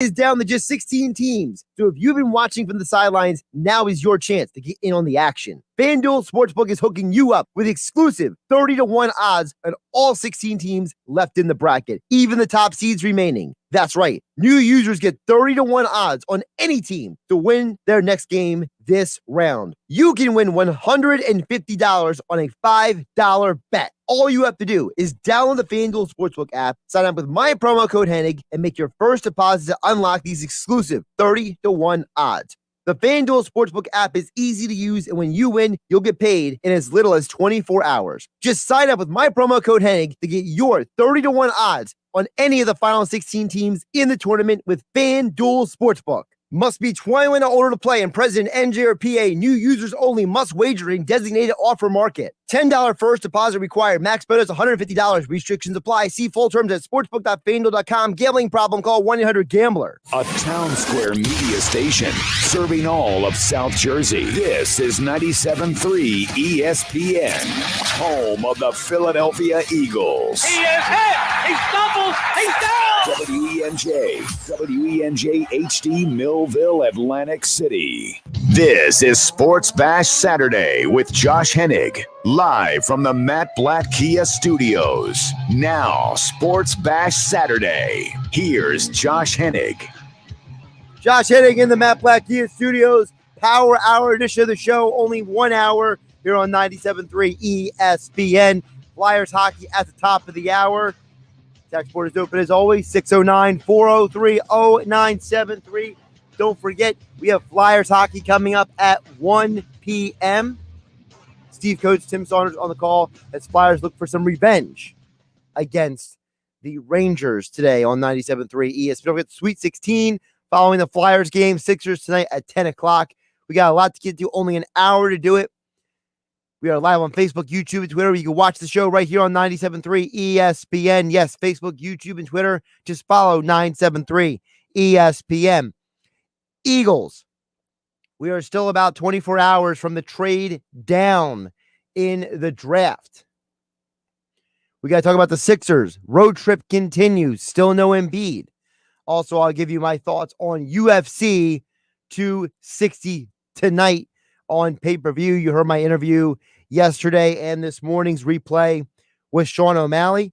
is down to just 16 teams. So if you've been watching from the sidelines, now is your chance to get in on the action. FanDuel Sportsbook is hooking you up with exclusive 30-1 odds on all 16 teams left in the bracket, even the top seeds remaining. That's right. New users get 30-1 odds on any team to win their next game this round. You can win $150 on a $5 bet. All you have to do is download the FanDuel Sportsbook app, sign up with my promo code Hennig, and make your first deposit to unlock these exclusive 30-1 odds. The FanDuel Sportsbook app is easy to use, and when you win, you'll get paid in as little as 24 hours. Just sign up with my promo code Hennig to get your 30-1 odds on any of the final 16 teams in the tournament with FanDuel Sportsbook. Must be 21 or older to play and present in NJ or PA. New users only. Must wager in designated offer market. $10 first deposit required. Max bonus $150. Restrictions apply. See full terms at sportsbook.fanduel.com. Gambling problem? Call 1-800-GAMBLER. A town square media station serving all of South Jersey. This is 97.3 ESPN, home of the Philadelphia Eagles. He is hit. He stumbles. He's down. WENJ HD Millville, Atlantic City. This is Sports Bash Saturday with Josh Hennig, live from the Matt Blatt Kia Studios. Now, Sports Bash Saturday. Here's Josh Hennig. Josh Hennig in the Matt Blatt Kia Studios. Power Hour edition of the show. Only 1 hour here on 97.3 ESPN. Flyers hockey at the top of the hour. Text board is open as always, 609-403-0973. Don't forget, we have Flyers hockey coming up at 1 p.m. Steve Coates, Tim Saunders on the call as Flyers look for some revenge against the Rangers today on 97.3 ESPN. Don't forget Sweet 16 following the Flyers game. Sixers tonight at 10 o'clock. We got a lot to get to, only an hour to do it. We are live on Facebook, YouTube, and Twitter. You can watch the show right here on 97.3 ESPN. Yes, Facebook, YouTube, and Twitter. Just follow 973 ESPN. Eagles. We are still about 24 hours from the trade down in the draft. We got to talk about the Sixers. Road trip continues. Still no Embiid. Also, I'll give you my thoughts on UFC 260 tonight on pay-per-view. You heard my interview yesterday and this morning's replay with Sean O'Malley.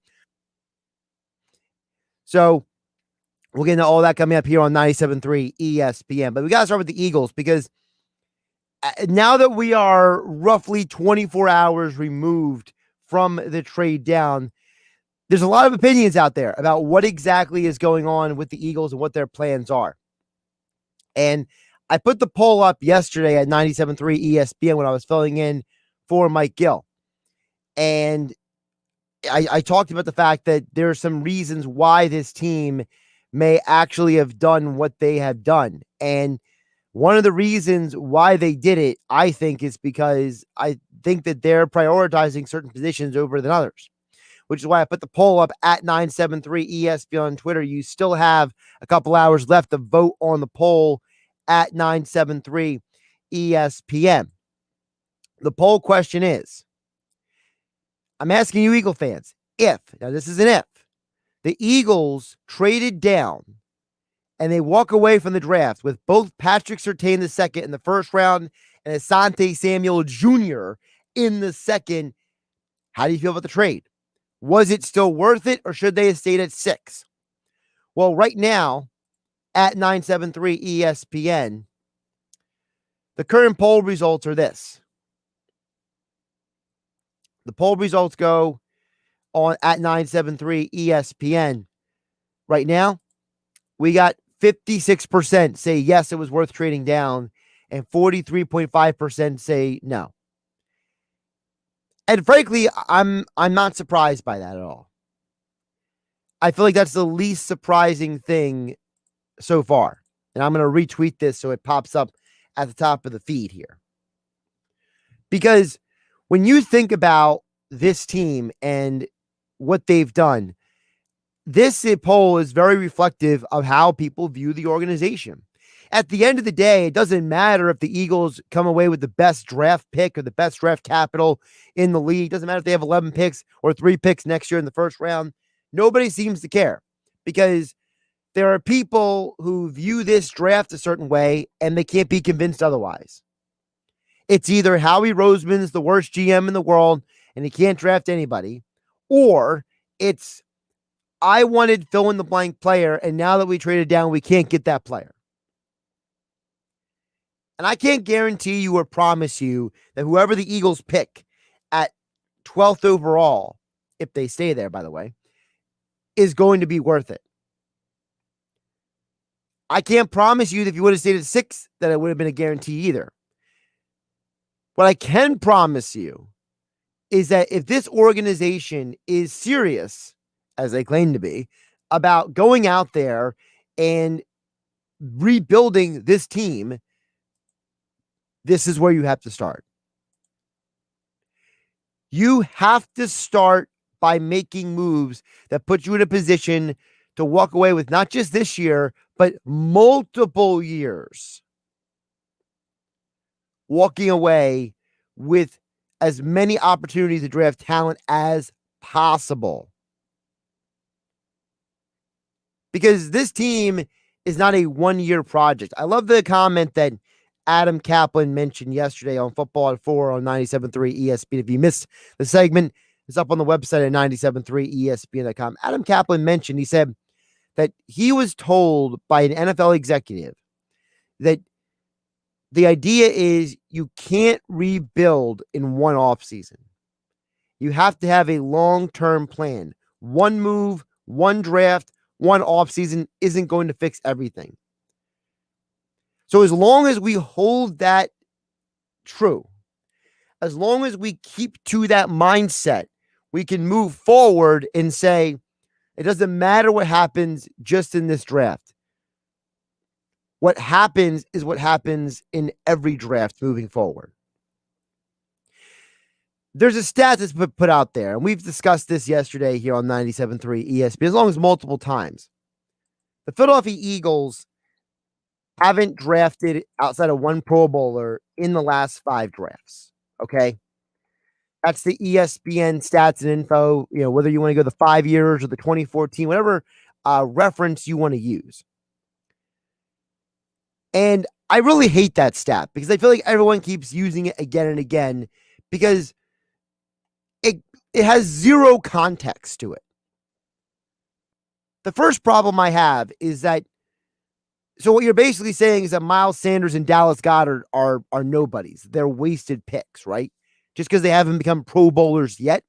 So we'll get into all that coming up here on 97.3 ESPN. But we got to start with the Eagles because now that we are roughly 24 hours removed from the trade down, there's a lot of opinions out there about what exactly is going on with the Eagles and what their plans are. And I put the poll up yesterday at 97.3 ESPN when I was filling in for Mike Gill. And I talked about the fact that there are some reasons why this team may actually have done what they have done. And one of the reasons why they did it, I think, is because I think that they're prioritizing certain positions over than others, which is why I put the poll up at 973 ESPN on Twitter. You still have a couple hours left to vote on the poll at 973 ESPN. The poll question is, I'm asking you Eagle fans, now this is an if, the Eagles traded down and they walk away from the draft with both Patrick Surtain II in the first round and Asante Samuel Jr. in the second, how do you feel about the trade? Was it still worth it, or should they have stayed at 6? Well, right now, at 973 ESPN, the current poll results are this. The poll results go on at 973 ESPN. Right now, we got 56% say yes, it was worth trading down, and 43.5% say no. And frankly, I'm not surprised by that at all. I feel like that's the least surprising thing so far. And I'm going to retweet this so it pops up at the top of the feed here. Because when you think about this team and what they've done, this poll is very reflective of how people view the organization. At the end of the day, it doesn't matter if the Eagles come away with the best draft pick or the best draft capital in the league. It doesn't matter if they have 11 picks or 3 picks next year in the first round. Nobody seems to care because there are people who view this draft a certain way and they can't be convinced otherwise. It's either Howie Roseman's the worst GM in the world and he can't draft anybody, or it's I wanted fill in the blank player, and now that we traded down, we can't get that player. And I can't guarantee you or promise you that whoever the Eagles pick at 12th overall, if they stay there, by the way, is going to be worth it. I can't promise you that if you would have stayed at 6th, that it would have been a guarantee either. What I can promise you is that if this organization is serious, as they claim to be, about going out there and rebuilding this team, this is where you have to start. You have to start by making moves that put you in a position to walk away with not just this year, but multiple years. Walking away with as many opportunities to draft talent as possible. Because this team is not a one-year project. I love the comment that Adam Kaplan mentioned yesterday on Football at 4 on 97.3 ESPN. If you missed the segment, it's up on the website at 97.3 ESPN.com. Adam Kaplan mentioned, he said that he was told by an NFL executive that the idea is you can't rebuild in one offseason. You have to have a long-term plan. One move, one draft, one offseason isn't going to fix everything. So as long as we hold that true, as long as we keep to that mindset, we can move forward and say, it doesn't matter what happens just in this draft. What happens is what happens in every draft moving forward. There's a stat that's put out there, and we've discussed this yesterday here on 97.3 ESPN, as long as multiple times. The Philadelphia Eagles haven't drafted outside of one Pro Bowler in the last 5 drafts. Okay. That's the ESPN stats and info, whether you want to go the 5 years or the 2014, whatever reference you want to use. And I really hate that stat because I feel like everyone keeps using it again and again because it has zero context to it. The first problem I have is that, so what you're basically saying is that Miles Sanders and Dallas Goedert are nobodies. They're wasted picks, right? Just because they haven't become Pro Bowlers yet.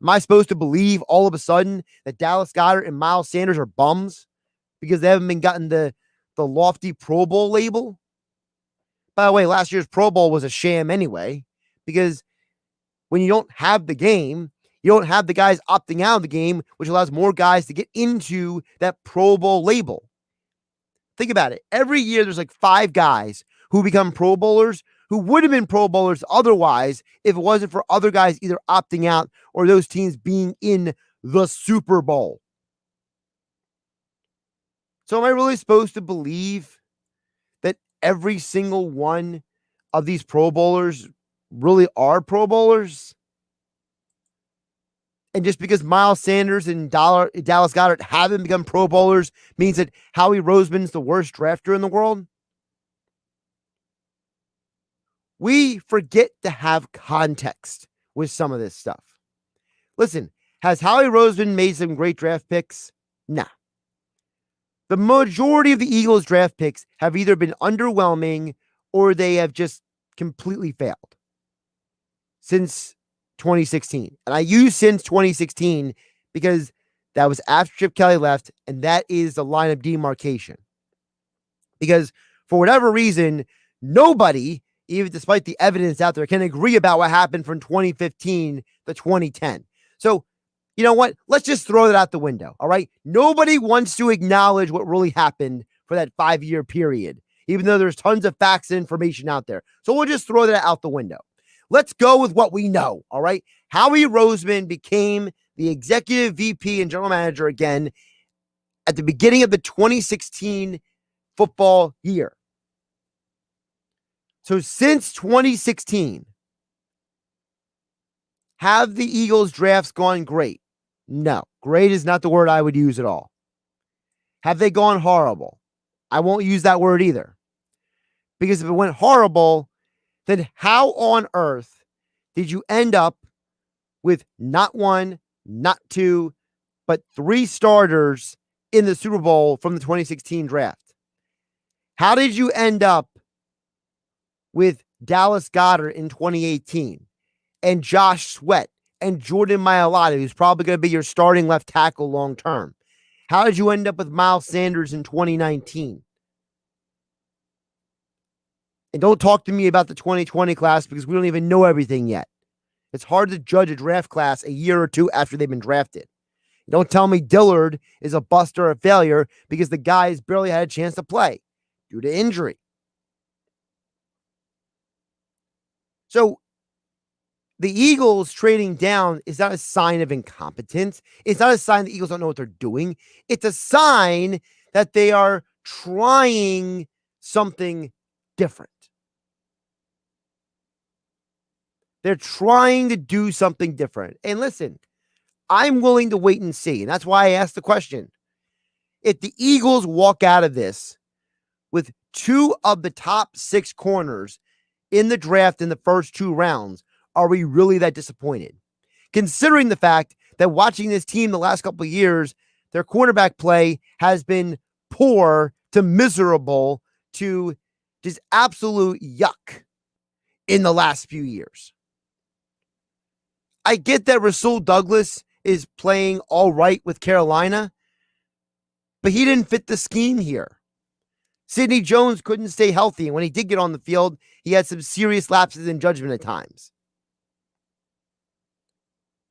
Am I supposed to believe all of a sudden that Dallas Goedert and Miles Sanders are bums because they haven't been gotten the lofty Pro Bowl label? By the way, last year's Pro Bowl was a sham anyway, because when you don't have the game, you don't have the guys opting out of the game, which allows more guys to get into that Pro Bowl label. Think about it. Every year, there's like 5 guys who become Pro Bowlers who would have been Pro Bowlers otherwise if it wasn't for other guys either opting out or those teams being in the Super Bowl. So am I really supposed to believe that every single one of these Pro Bowlers really are Pro Bowlers? And just because Miles Sanders and Dallas Goedert haven't become Pro Bowlers means that Howie Roseman's the worst drafter in the world? We forget to have context with some of this stuff. Listen, has Howie Roseman made some great draft picks? Nah. The majority of the Eagles draft picks have either been underwhelming or they have just completely failed since 2016. And I use since 2016 because that was after Chip Kelly left, and that is the line of demarcation. Because for whatever reason, nobody, even despite the evidence out there, can agree about what happened from 2015 to 2010. So, you know what? Let's just throw that out the window, all right? Nobody wants to acknowledge what really happened for that 5-year period, even though there's tons of facts and information out there. So we'll just throw that out the window. Let's go with what we know, all right? Howie Roseman became the executive VP and general manager again at the beginning of the 2016 football year. So since 2016, have the Eagles drafts gone great? No, great is not the word I would use at all. Have they gone horrible? I won't use that word either. Because if it went horrible, then how on earth did you end up with not one, not two, but 3 starters in the Super Bowl from the 2016 draft? How did you end up with Dallas Goedert in 2018 and Josh Sweat and Jordan Mailata, who's probably going to be your starting left tackle long term? How did you end up with Miles Sanders in 2019? And don't talk to me about the 2020 class because we don't even know everything yet. It's hard to judge a draft class a year or two after they've been drafted. Don't tell me Dillard is a bust or a failure because the guys barely had a chance to play due to injury. So the Eagles trading down is not a sign of incompetence. It's not a sign the Eagles don't know what they're doing. It's a sign that they are trying something different. They're trying to do something different. And listen, I'm willing to wait and see. And that's why I asked the question. If the Eagles walk out of this with 2 of the top 6 corners in the draft in the first 2 rounds, are we really that disappointed? Considering the fact that watching this team the last couple of years, their cornerback play has been poor to miserable to just absolute yuck in the last few years. I get that Rasul Douglas is playing all right with Carolina, but he didn't fit the scheme here. Sidney Jones couldn't stay healthy, and when he did get on the field, he had some serious lapses in judgment at times.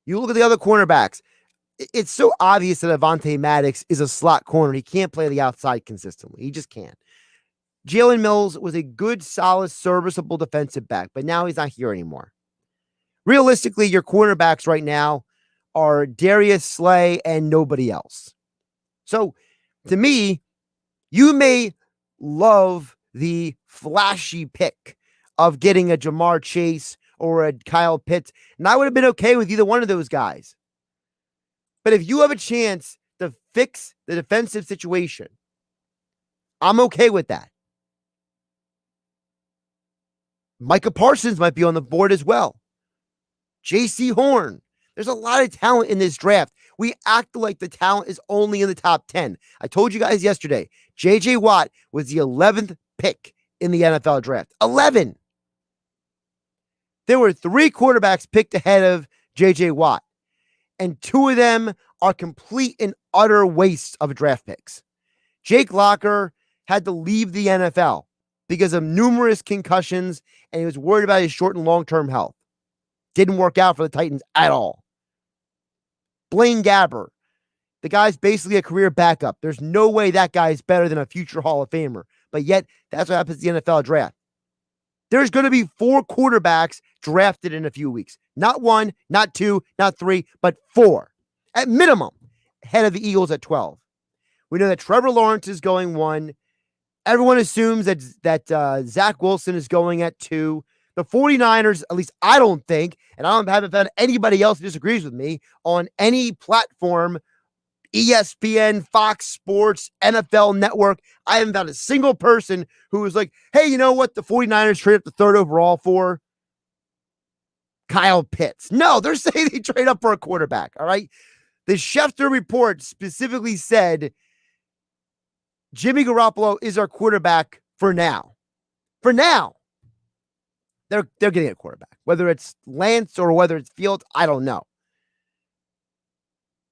You look at the other cornerbacks, it's so obvious that Avonte Maddox is a slot corner. He can't play the outside consistently. He just can't. Jalen Mills was a good, solid, serviceable defensive back, but now he's not here anymore. Realistically, your cornerbacks right now are Darius Slay and nobody else. So, to me, you may love the flashy pick of getting a Jamar Chase or a Kyle Pitts, and I would have been okay with either one of those guys. But if you have a chance to fix the defensive situation, I'm okay with that. Micah Parsons might be on the board as well. J.C. Horn. There's a lot of talent in this draft. We act like the talent is only in the top 10. I told you guys yesterday, J.J. Watt was the 11th pick in the NFL draft. 11. There were 3 quarterbacks picked ahead of J.J. Watt, and 2 of them are complete and utter wastes of draft picks. Jake Locker had to leave the NFL because of numerous concussions, and he was worried about his short and long-term health. Didn't work out for the Titans at all. Blaine Gabbert, the guy's basically a career backup. There's no way that guy is better than a future Hall of Famer, but yet that's what happens in the NFL draft. There's going to be 4 quarterbacks drafted in a few weeks. Not 1, not 2, not 3, but 4 at minimum, ahead of the Eagles at 12. We know that Trevor Lawrence is going 1. Everyone assumes that Zach Wilson is going at 2. The 49ers, at least I don't think, and haven't found anybody else who disagrees with me on any platform, ESPN, Fox Sports, NFL Network. I haven't found a single person who was like, hey, you know what the 49ers trade up the 3rd overall for? Kyle Pitts. No, they're saying they trade up for a quarterback, all right? The Schefter report specifically said Jimmy Garoppolo is our quarterback for now. For now. They're getting a quarterback. Whether it's Lance or whether it's Fields, I don't know.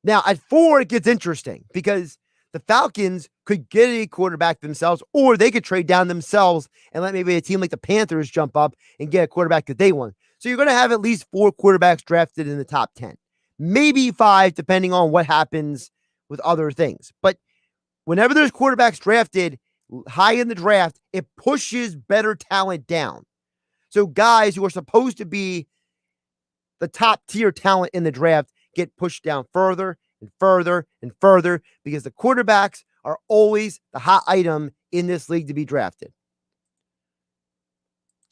Now, at 4, it gets interesting because the Falcons could get a quarterback themselves, or they could trade down themselves and let maybe a team like the Panthers jump up and get a quarterback that they want. So you're going to have at least 4 quarterbacks drafted in the top 10. Maybe 5, depending on what happens with other things. But whenever there's quarterbacks drafted high in the draft, it pushes better talent down. So guys who are supposed to be the top tier talent in the draft get pushed down further and further and further because the quarterbacks are always the hot item in this league to be drafted.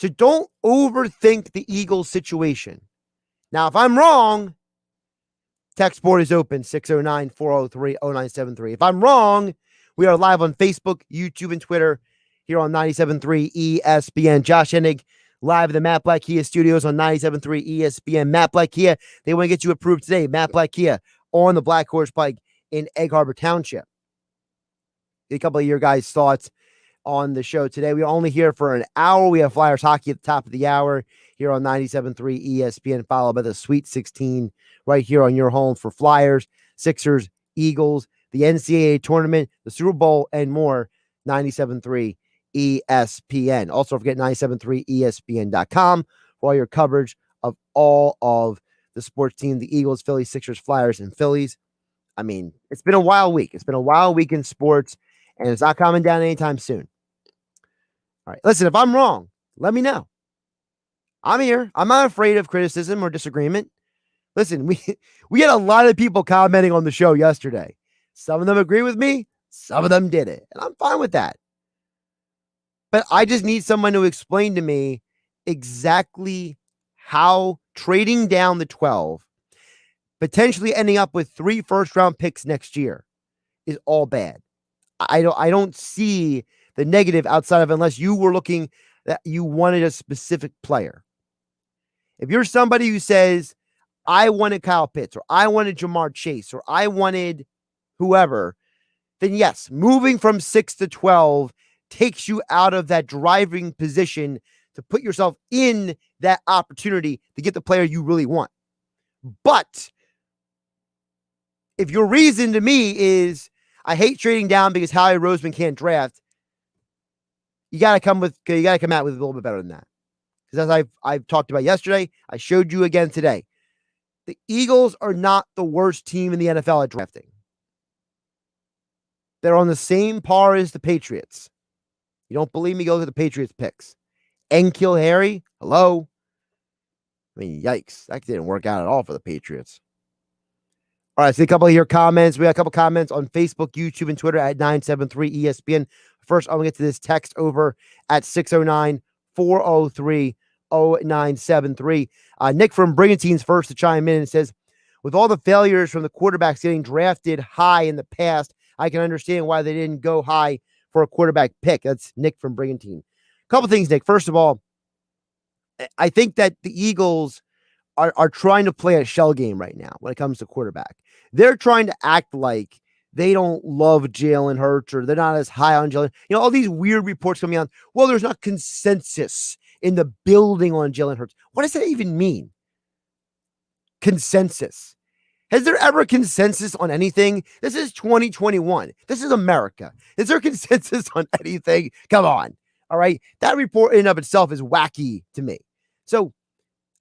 So don't overthink the Eagles situation. Now, if I'm wrong, text board is open, 609-403-0973. If I'm wrong, We are live on Facebook, YouTube, and Twitter here on 97.3 ESPN. Josh Hennig live at the Matt Blatt Kia Studios on 97.3 ESPN. Matt Blatt Kia, they want to get you approved today. Matt Blatt Kia on the Black Horse Pike in Egg Harbor Township. Get a couple of your guys' thoughts on the show today. We're only here for an hour. We have Flyers hockey at the top of the hour here on 97.3 ESPN, followed by the Sweet 16 right here on your home for Flyers, Sixers, Eagles, the NCAA tournament, the Super Bowl, and more. 97.3 ESPN. Also, forget 97.3ESPN.com for all your coverage of all of the sports team, the Eagles, Phillies, Sixers, Flyers, and Phillies. I mean, it's been a wild week. It's been a wild week in sports, and it's not coming down anytime soon. All right, listen, if I'm wrong, let me know. I'm here. I'm not afraid of criticism or disagreement. Listen, we had a lot of people commenting on the show yesterday. Some of them agree with me. Some of them didn't. And I'm fine with that. But I just need someone to explain to me exactly how trading down the 12, potentially ending up with 3 first-round picks next year, is all bad. I don't see the negative outside of, unless you were looking that you wanted a specific player. If you're somebody who says, I wanted Kyle Pitts, or I wanted Jamar Chase, or I wanted whoever, then yes, moving from 6 to 12 takes you out of that driving position to put yourself in that opportunity to get the player you really want. But if your reason to me is, I hate trading down because Howie Roseman can't draft, you got to come out with a little bit better than that. Because as I've talked about yesterday, I showed you again today, the Eagles are not the worst team in the NFL at drafting. They're on the same par as the Patriots. You don't believe me? Go look at the Patriots picks. N'Keal Harry, hello. I mean, yikes. That didn't work out at all for the Patriots. All right, see a couple of your comments. We got a couple comments on Facebook, YouTube, and Twitter at 973 ESPN. First, I'm going to get to this text over at 609-403-0973. Nick from Brigantine's first to chime in and says, with all the failures from the quarterbacks getting drafted high in the past, I can understand why they didn't go high for a quarterback pick. That's Nick from Brigantine. A couple things, Nick. First of all, I think that the Eagles are trying to play a shell game right now when it comes to quarterback. They're trying to act like they don't love Jalen Hurts, or they're not as high on Jalen. You know, all these weird reports coming out. Well, there's not consensus in the building on Jalen Hurts. What does that even mean? Consensus. Has there ever consensus on anything? This is 2021. This is America. Is there consensus on anything? Come on. All right. That report in and of itself is wacky to me. So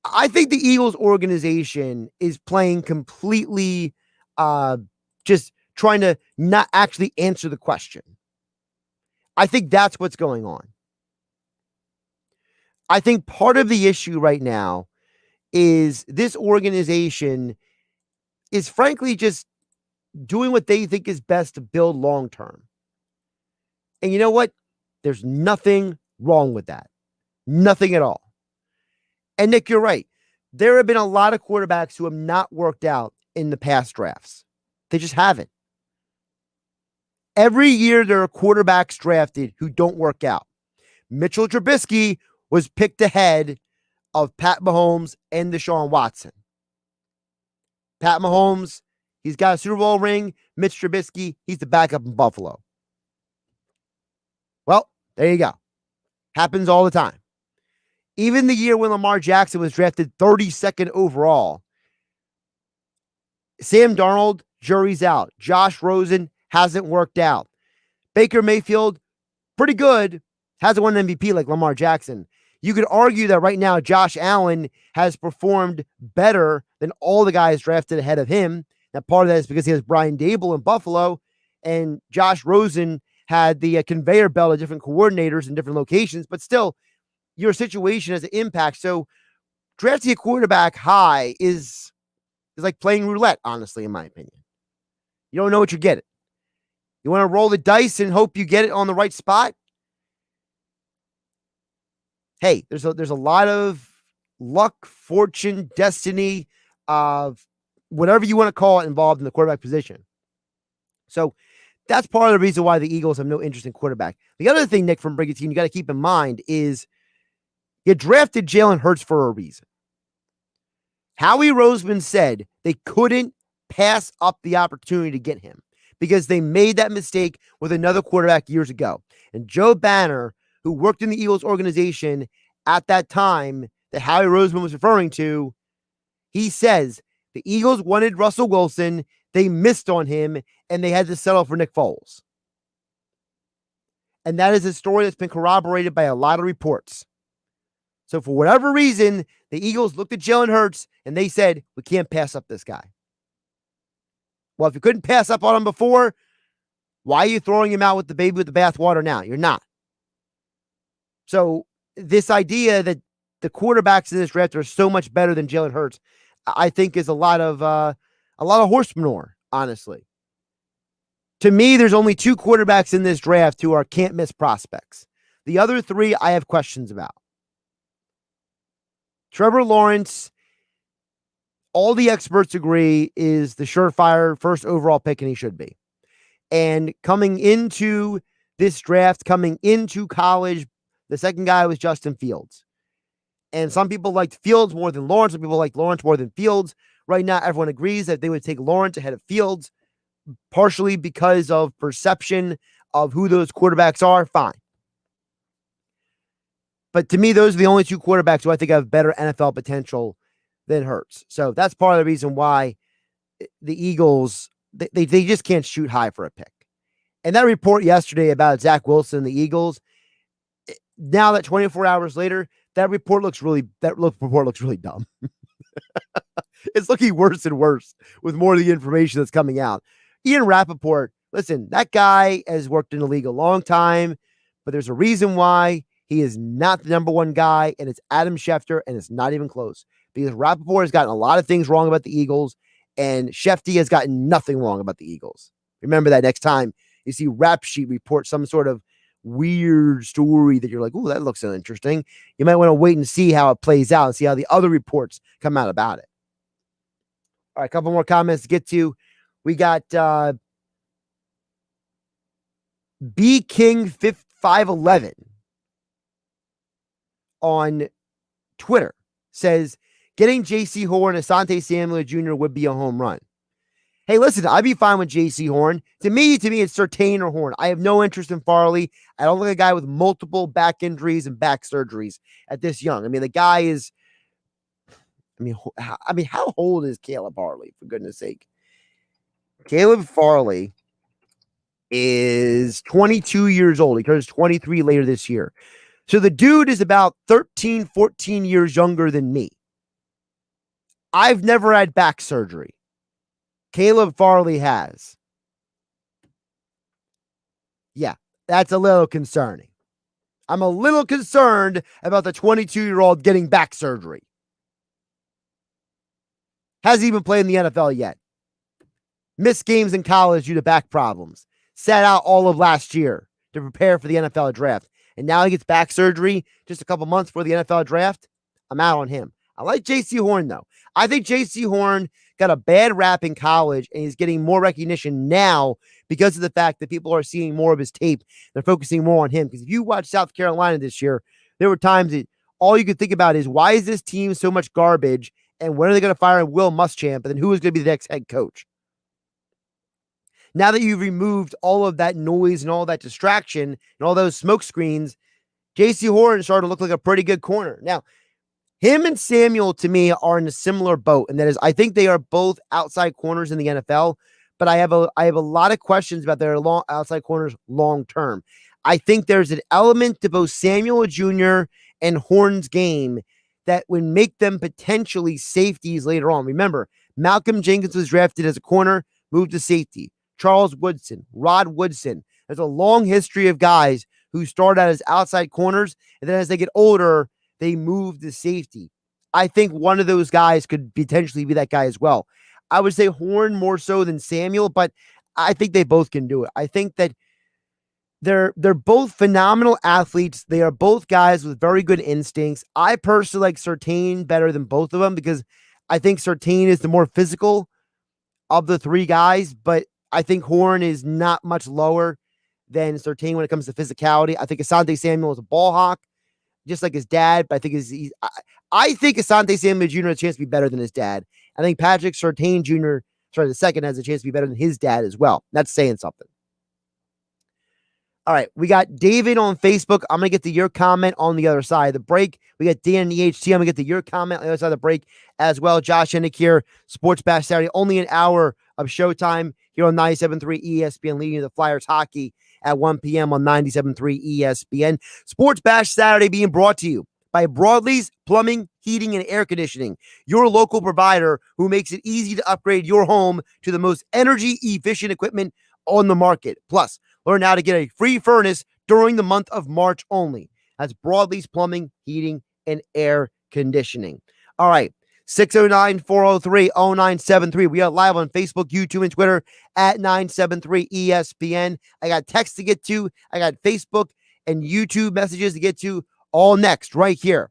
I think the Eagles organization is playing completely just trying to not actually answer the question. I think that's what's going on. I think part of the issue right now is this organization is frankly just doing what they think is best to build long term. And you know what? There's nothing wrong with that. Nothing at all. And Nick, you're right. There have been a lot of quarterbacks who have not worked out in the past drafts. They just haven't. Every year there are quarterbacks drafted who don't work out. Mitchell Trubisky was picked ahead of Pat Mahomes and Deshaun Watson. Pat Mahomes, he's got a Super Bowl ring. Mitch Trubisky, he's the backup in Buffalo. Well, there you go. Happens all the time. Even the year when Lamar Jackson was drafted 32nd overall, Sam Darnold, jury's out. Josh Rosen hasn't worked out. Baker Mayfield, pretty good, hasn't won an MVP like Lamar Jackson. You could argue that right now Josh Allen has performed better than all the guys drafted ahead of him. Now, part of that is because he has Brian Dable in Buffalo, and Josh Rosen had the conveyor belt of different coordinators in different locations, but still, your situation has an impact. So drafting a quarterback high is like playing roulette, honestly, in my opinion. You don't know what you're getting. You want to roll the dice and hope you get it on the right spot? Hey, there's a lot of luck, fortune, destiny, whatever you want to call it, involved in the quarterback position. So That's part of the reason why the Eagles have no interest in quarterback. The other thing, Nick, from Brigantine, you got to keep in mind is you drafted Jalen Hurts for a reason. Howie Roseman said they couldn't pass up the opportunity to get him because they made that mistake with another quarterback years ago. And Joe Banner, who worked in the Eagles organization at that time that Howie Roseman was referring to, he says the Eagles wanted Russell Wilson, they missed on him, and they had to settle for Nick Foles. And that is a story that's been corroborated by a lot of reports. So for whatever reason, the Eagles looked at Jalen Hurts and they said, we can't pass up this guy. Well, if you couldn't pass up on him before, why are you throwing him out with the baby with the bathwater now? You're not. So this idea that the quarterbacks in this draft are so much better than Jalen Hurts, I think is a lot of horse manure, honestly. To me, there's only 2 quarterbacks in this draft who are can't miss prospects. The other 3 I have questions about. Trevor Lawrence, all the experts agree, is the surefire first overall pick, and he should be. And coming into this draft, coming into college, the second guy was Justin Fields. And some people liked Fields more than Lawrence. Some people like Lawrence more than Fields. Right now, everyone agrees that they would take Lawrence ahead of Fields, partially because of perception of who those quarterbacks are. Fine. But to me, those are the only 2 quarterbacks who I think have better NFL potential than Hurts. So that's part of the reason why the Eagles, they just can't shoot high for a pick. And that report yesterday about Zach Wilson and the Eagles, now that 24 hours later, that report looks really dumb. It's looking worse and worse with more of the information that's coming out. Ian Rappaport, listen, that guy has worked in the league a long time, but there's a reason why he is not the number 1 guy, and it's Adam Schefter, and it's not even close. Because Rappaport has gotten a lot of things wrong about the Eagles, and Shefty has gotten nothing wrong about the Eagles. Remember that next time you see Rap Sheet report some sort of weird story that you're like, ooh, that looks interesting. You might want to wait and see how it plays out and see how the other reports come out about it. All right, a couple more comments to get to. We got B King 511 on Twitter says, getting J.C. Horn and Asante Samuel Jr. would be a home run. Hey, listen, I'd be fine with J.C. Horn. To me, it's Surtain or Horn. I have no interest in Farley. I don't like a guy with multiple back injuries and back surgeries at this young. I mean, the guy is, how old is Caleb Farley, for goodness sake? Caleb Farley is 22 years old. He turns 23 later this year. So the dude is about 13, 14 years younger than me. I've never had back surgery. Caleb Farley has. Yeah, that's a little concerning. I'm a little concerned about the 22-year-old getting back surgery. Hasn't even played in the NFL yet. Missed games in college due to back problems. Sat out all of last year to prepare for the NFL draft. And now he gets back surgery just a couple months before the NFL draft. I'm out on him. I like J.C. Horn, though. I think J.C. Horn got a bad rap in college, and he's getting more recognition now because of the fact that people are seeing more of his tape. They're focusing more on him. Because if you watch South Carolina this year, there were times that all you could think about is, why is this team so much garbage, and when are they going to fire Will Muschamp, and then who is going to be the next head coach? Now that you've removed all of that noise and all that distraction and all those smoke screens, J.C. Horn started to look like a pretty good corner. Now, him and Samuel, to me, are in a similar boat, and that is, I think they are both outside corners in the NFL, but I have a lot of questions about their outside corners long term. I think there's an element to both Samuel Jr. and Horn's game that would make them potentially safeties later on. Remember, Malcolm Jenkins was drafted as a corner, moved to safety. Charles Woodson, Rod Woodson. There's a long history of guys who start out as outside corners, and then as they get older, they move to safety. I think one of those guys could potentially be that guy as well. I would say Horn more so than Samuel, but I think they both can do it. I think that they're both phenomenal athletes. They are both guys with very good instincts. I personally like Surtain better than both of them because I think Surtain is the more physical of the 3 guys, but I think Horn is not much lower than Surtain when it comes to physicality. I think Asante Samuel is a ball hawk, just like his dad, but I think I think Asante Samuel Jr. has a chance to be better than his dad. I think Patrick Surtain Jr., the second, has a chance to be better than his dad as well. That's saying something. All right, we got David on Facebook. I'm going to get to your comment on the other side of the break. We got Dan in EHT. I'm going to get to your comment on the other side of the break as well. Josh Hennig here, Sports Bash Saturday. Only an hour of showtime here on 97.3 ESPN, leading to the Flyers hockey at 1 p.m. on 97.3 ESPN. Sports Bash Saturday being brought to you by Broadley's Plumbing, Heating, and Air Conditioning, your local provider who makes it easy to upgrade your home to the most energy-efficient equipment on the market. Plus, learn how to get a free furnace during the month of March only. That's Broadley's Plumbing, Heating, and Air Conditioning. All right, 609-403-0973. We are live on Facebook, YouTube, and Twitter at 973 ESPN. I got text to get to. I got Facebook and YouTube messages to get to. All next, right here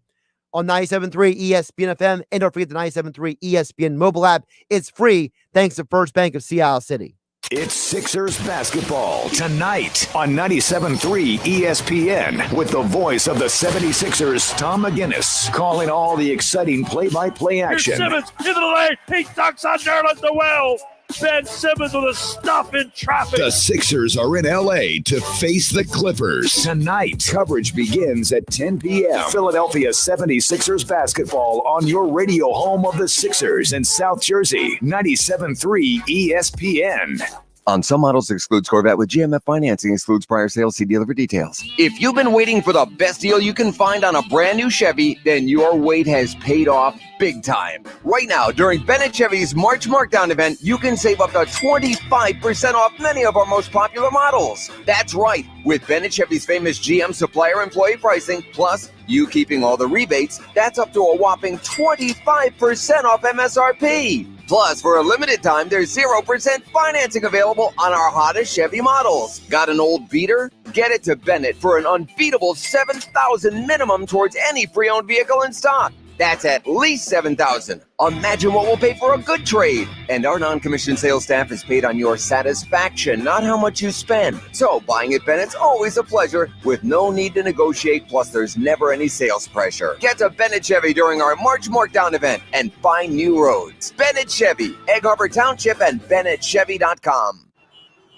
on 97.3 ESPN FM. And don't forget the 97.3 ESPN mobile app. It's free thanks to First Bank of Sea Isle City. It's Sixers basketball tonight on 97.3 ESPN with the voice of the 76ers, Tom McGinnis, calling all the exciting play-by-play action. Here's Simmons into the lane. He ducks on Nerlens Noel. Ben Simmons with a stop in traffic. The Sixers are in L.A. to face the Clippers tonight. Coverage begins at 10 p.m. Philadelphia 76ers basketball on your radio home of the Sixers in South Jersey. 97.3 ESPN. On some models, excludes Corvette with GMF financing, excludes prior sales. See dealer for details. If you've been waiting for the best deal you can find on a brand new Chevy, then your wait has paid off big time. Right now, during Bennett Chevy's March Markdown event, you can save up to 25% off many of our most popular models. That's right. With Bennett Chevy's famous GM supplier employee pricing, plus you keeping all the rebates, that's up to a whopping 25% off MSRP. Plus, for a limited time, there's 0% financing available on our hottest Chevy models. Got an old beater? Get it to Bennett for an unbeatable $7,000 minimum towards any pre-owned vehicle in stock. That's at least $7,000. Imagine what we'll pay for a good trade. And our non-commissioned sales staff is paid on your satisfaction, not how much you spend. So buying at Bennett's always a pleasure with no need to negotiate, plus there's never any sales pressure. Get to Bennett Chevy during our March Markdown event and find new roads. Bennett Chevy, Egg Harbor Township, and BennettChevy.com.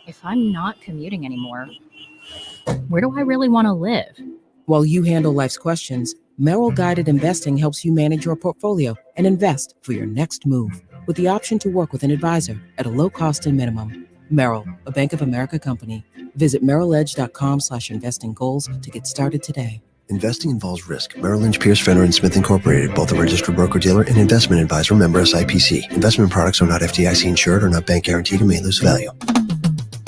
If I'm not commuting anymore, where do I really want to live? While you handle life's questions, Merrill Guided Investing helps you manage your portfolio and invest for your next move with the option to work with an advisor at a low cost and minimum. Merrill, a Bank of America company. Visit merrilledge.com/investing goals to get started today. Investing involves risk. Merrill Lynch, Pierce, Fenner & Smith Incorporated, both a registered broker-dealer and investment advisor, member SIPC. Investment products are not FDIC insured or not bank guaranteed and may lose value.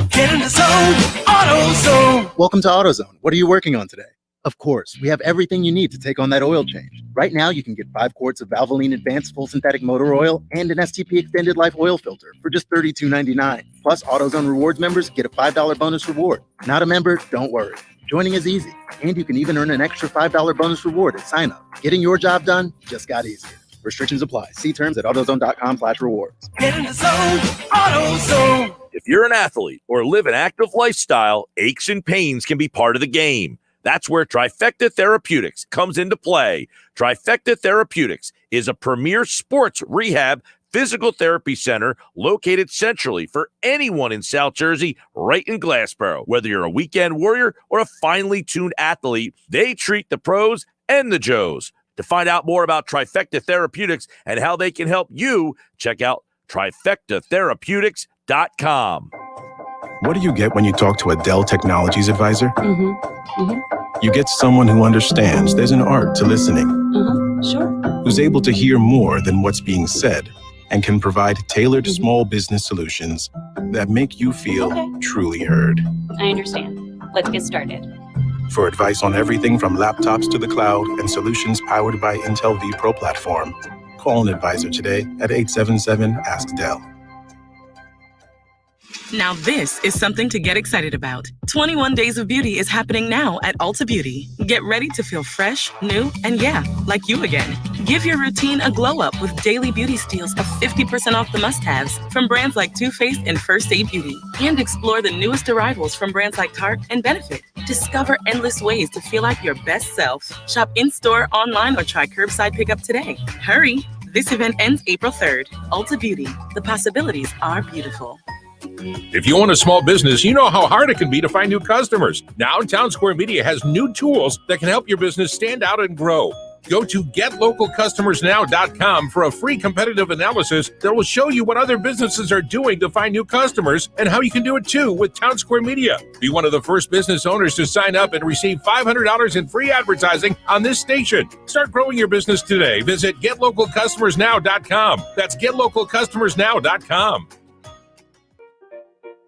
Get in the zone, AutoZone. Welcome to AutoZone. What are you working on today? Of course, we have everything you need to take on that oil change. Right now, you can get 5 quarts of Valvoline Advanced Full Synthetic Motor Oil and an STP Extended Life Oil Filter for just $32.99. Plus, AutoZone Rewards members get a $5 bonus reward. Not a member? Don't worry. Joining is easy, and you can even earn an extra $5 bonus reward at sign-up. Getting your job done just got easier. Restrictions apply. See terms at AutoZone.com/rewards. Get in the zone, AutoZone. If you're an athlete or live an active lifestyle, aches and pains can be part of the game. That's where Trifecta Therapeutics comes into play. Trifecta Therapeutics is a premier sports rehab physical therapy center located centrally for anyone in South Jersey, right in Glassboro. Whether you're a weekend warrior or a finely tuned athlete, they treat the pros and the Joes. To find out more about Trifecta Therapeutics and how they can help you, check out trifectatherapeutics.com. What do you get when you talk to a Dell Technologies advisor? You get someone who understands there's an art to listening, who's able to hear more than what's being said, and can provide tailored small business solutions that make you feel truly heard. I understand. Let's get started. For advice on everything from laptops to the cloud and solutions powered by Intel vPro platform, call an advisor today at 877-ASK-DELL. Now this is something to get excited about. 21 Days of Beauty is happening now at Ulta Beauty. Get ready to feel fresh, new, and like you again. Give your routine a glow up with daily beauty steals of 50% off the must-haves from brands like Too Faced and First Aid Beauty. And explore the newest arrivals from brands like Tarte and Benefit. Discover endless ways to feel like your best self. Shop in-store, online, or try curbside pickup today. Hurry! This event ends April 3rd. Ulta Beauty. The possibilities are beautiful. If you own a small business, you know how hard it can be to find new customers. Now, Town Square Media has new tools that can help your business stand out and grow. Go to getlocalcustomersnow.com for a free competitive analysis that will show you what other businesses are doing to find new customers and how you can do it too with Town Square Media. Be one of the first business owners to sign up and receive $500 in free advertising on this station. Start growing your business today. Visit getlocalcustomersnow.com. That's getlocalcustomersnow.com.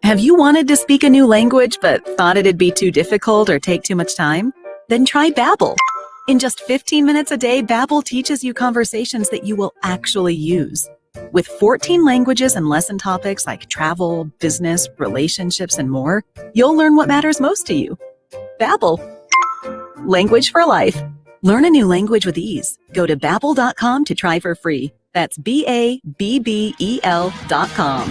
Have you wanted to speak a new language but thought it'd be too difficult or take too much time? Then try Babbel. In just 15 minutes a day, Babbel teaches you conversations that you will actually use. With 14 languages and lesson topics like travel, business, relationships, and more, you'll learn what matters most to you. Babbel. Language for life. Learn a new language with ease. Go to Babbel.com to try for free. That's BABBEL.com.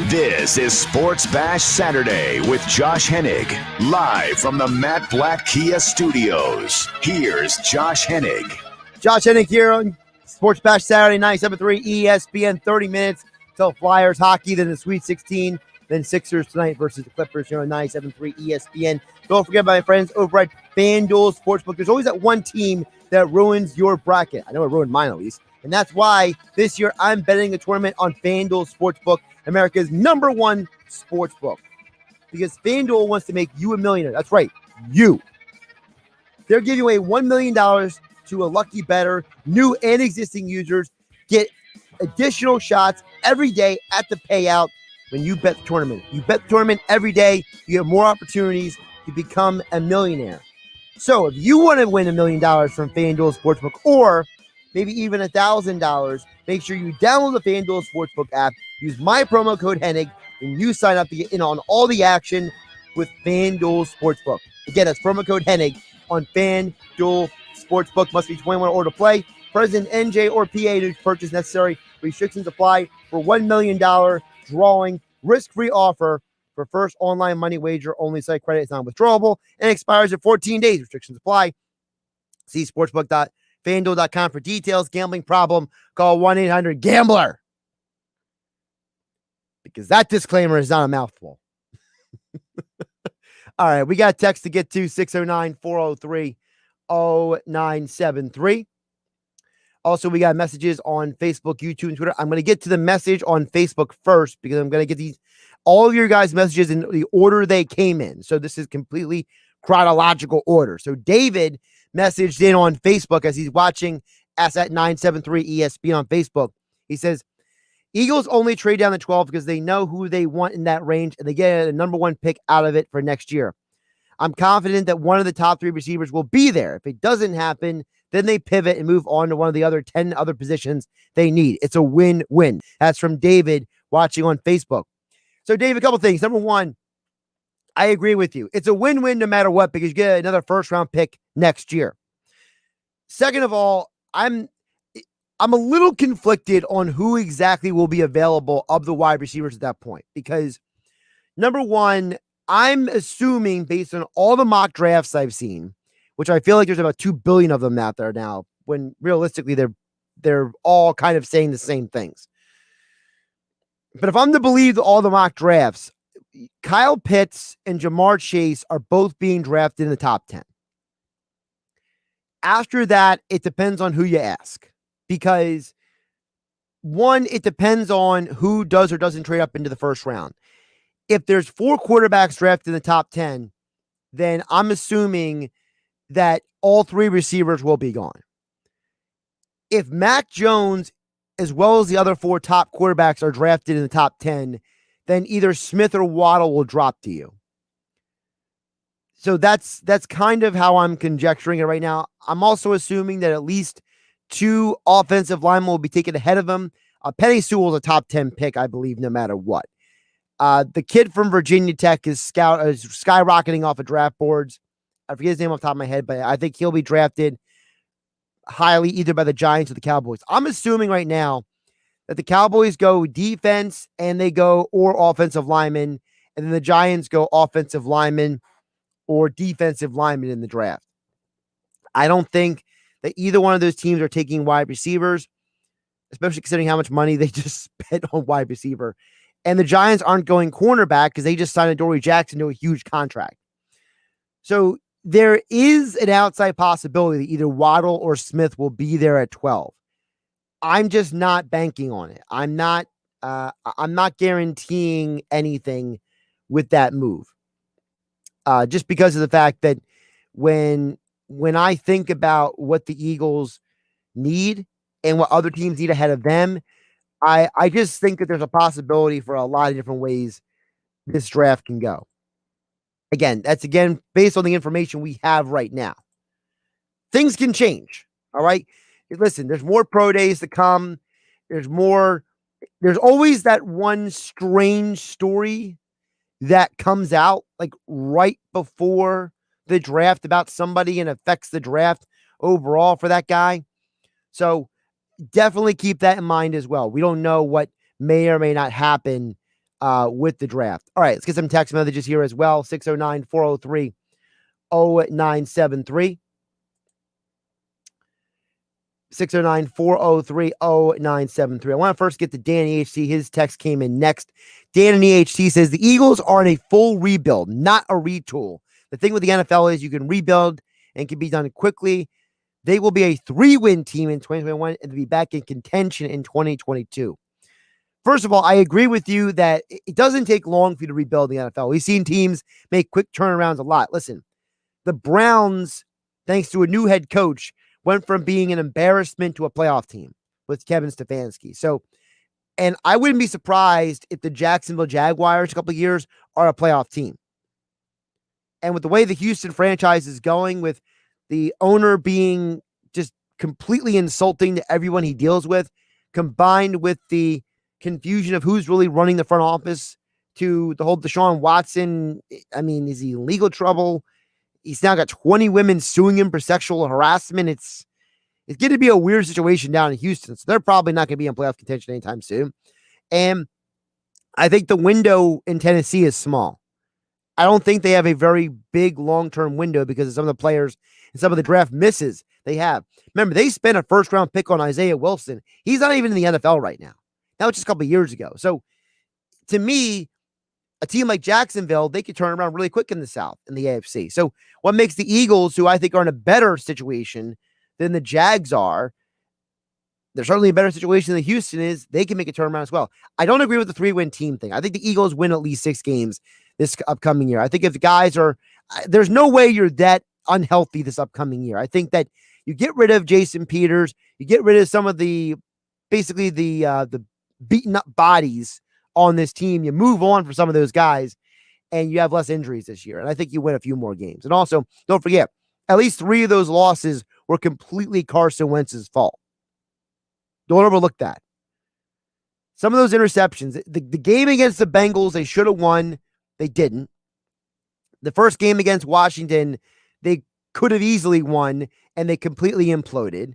This is Sports Bash Saturday with Josh Hennig, live from the Matt Blatt Kia Studios. Here's Josh Hennig. Josh Hennig here on Sports Bash Saturday, 97.3 ESPN, 30 minutes till Flyers hockey, then the Sweet 16, then Sixers tonight versus the Clippers here on 97.3 ESPN. Don't forget, my friends, over at FanDuel Sportsbook, there's always that one team that ruins your bracket. I know it ruined mine at least. And that's why this year I'm betting a tournament on FanDuel Sportsbook, America's #1 sportsbook. Because FanDuel wants to make you a millionaire. That's right, you. They're giving away $1 million to a lucky bettor. New and existing users get additional shots every day at the payout when you bet the tournament. You bet the tournament every day, you have more opportunities to become a millionaire. So if you want to win $1 million from FanDuel Sportsbook, or maybe even $1,000, make sure you download the FanDuel Sportsbook app, use my promo code Hennig, and you sign up to get in on all the action with FanDuel Sportsbook. Again, that's promo code Hennig on FanDuel Sportsbook. Must be 21 or to play. President NJ or PA to purchase necessary. Restrictions apply for $1 million drawing. Risk-free offer for first online money wager. Only site credit is non-withdrawable and expires in 14 days. Restrictions apply. See sportsbook.fanduel.com for details. Gambling problem, call 1-800-GAMBLER. Because that disclaimer is not a mouthful. All right, we got text to get to 609-403-0973. Also, we got messages on Facebook, YouTube, and Twitter. I'm going to get to the message on Facebook first because I'm going to get all of your guys' messages in the order they came in. So this is completely chronological order. So David messaged in on Facebook as he's watching us at 973 ESPN on Facebook. He says, Eagles only trade down to 12 because they know who they want in that range and they get a #1 pick out of it for next year. I'm confident that one of the top 3 receivers will be there. If it doesn't happen, then they pivot and move on to one of the other 10 other positions they need. It's a win-win. That's from David watching on Facebook. So, Dave, a couple things. Number one, I agree with you. It's a win-win no matter what because you get another first-round pick next year. Second of all, I'm a little conflicted on who exactly will be available of the wide receivers at that point because, number one, I'm assuming based on all the mock drafts I've seen, which I feel like there's about 2 billion of them out there now, when realistically they're all kind of saying the same things. But if I'm to believe all the mock drafts, Kyle Pitts and Jamar Chase are both being drafted in the top 10. After that, it depends on who you ask. Because, one, it depends on who does or doesn't trade up into the first round. If there's 4 quarterbacks drafted in the top 10, then I'm assuming that all 3 receivers will be gone. If Mac Jones, as well as the other 4 top quarterbacks, are drafted in the top 10, then either Smith or Waddle will drop to you. So that's kind of how I'm conjecturing it right now. I'm also assuming that at least 2 offensive linemen will be taken ahead of him. Penei Sewell's a top 10 pick, I believe, no matter what. The kid from Virginia Tech is skyrocketing off of draft boards. I forget his name off the top of my head, but I think he'll be drafted highly either by the Giants or the Cowboys. I'm assuming right now that the Cowboys go defense and they go or offensive lineman, and then the Giants go offensive lineman or defensive lineman in the draft. I don't think that either one of those teams are taking wide receivers, especially considering how much money they just spent on wide receiver. And the Giants aren't going cornerback because they just signed Adoree Jackson to a huge contract. So there is an outside possibility that either Waddle or Smith will be there at 12. I'm just not banking on it. I'm not guaranteeing anything with that move. Just because of the fact that when I think about what the Eagles need and what other teams need ahead of them, I just think that there's a possibility for a lot of different ways this draft can go. Again, that's based on the information we have right now. Things can change. All right. Listen, there's more pro days to come. There's always that one strange story that comes out like right before the draft about somebody and affects the draft overall for that guy. So definitely keep that in mind as well. We don't know what may or may not happen with the draft. All right, let's get some text messages here as well. 609-403-0973. 609-403-0973. I want to first get to Dan EHC. His text came in next. Dan in EHC says the Eagles are in a full rebuild, not a retool. The thing with the NFL is you can rebuild and can be done quickly. They will be a 3-win team in 2021 and be back in contention in 2022. First of all, I agree with you that it doesn't take long for you to rebuild the NFL. We've seen teams make quick turnarounds a lot. Listen, the Browns, thanks to a new head coach, went from being an embarrassment to a playoff team with Kevin Stefanski. So, and I wouldn't be surprised if the Jacksonville Jaguars a couple of years are a playoff team. And with the way the Houston franchise is going, with the owner being just completely insulting to everyone he deals with, combined with the confusion of who's really running the front office to the whole Deshaun Watson. I mean, is he in legal trouble? He's now got 20 women suing him for sexual harassment. It's going to be a weird situation down in Houston. So they're probably not going to be in playoff contention anytime soon. And I think the window in Tennessee is small. I don't think they have a very big long-term window because of some of the players and some of the draft misses they have. Remember, they spent a first-round pick on Isaiah Wilson. He's not even in the NFL right now. That was just a couple of years ago. So, to me, a team like Jacksonville, they could turn around really quick in the South, in the AFC. So, what makes the Eagles, who I think are in a better situation than the Jags are, they're certainly a better situation than Houston is, they can make a turnaround as well. I don't agree with the 3-win team thing. I think the Eagles win at least 6 games this upcoming year. I think if the guys are, there's no way you're that unhealthy this upcoming year. I think that you get rid of Jason Peters, you get rid of some of the beaten up bodies on this team, you move on for some of those guys, and you have less injuries this year. And I think you win a few more games. And also, don't forget, at least 3 of those losses were completely Carson Wentz's fault. Don't overlook that. Some of those interceptions, the game against the Bengals, they should have won. They didn't. The first game against Washington, they could have easily won, and they completely imploded.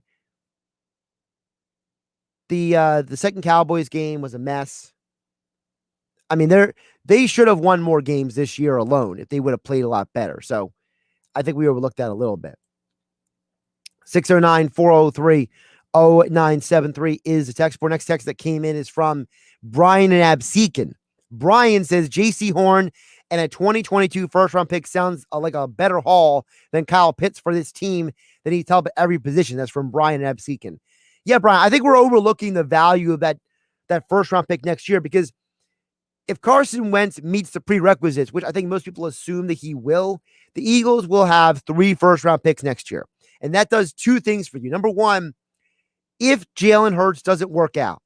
The second Cowboys game was a mess. I mean, they should have won more games this year alone if they would have played a lot better. So I think we overlooked that a little bit. 609-403-0973 is the text. Next text that came in is from Brian and Absecon. Brian says JC Horn and a 2022 first-round pick sounds like a better haul than Kyle Pitts for this team that needs help at every position. That's from Brian and Absecon. Yeah, Brian, I think we're overlooking the value of that first-round pick next year, because if Carson Wentz meets the prerequisites, which I think most people assume that he will, the Eagles will have 3 first-round picks next year. And that does 2 things for you. Number one, if Jalen Hurts doesn't work out,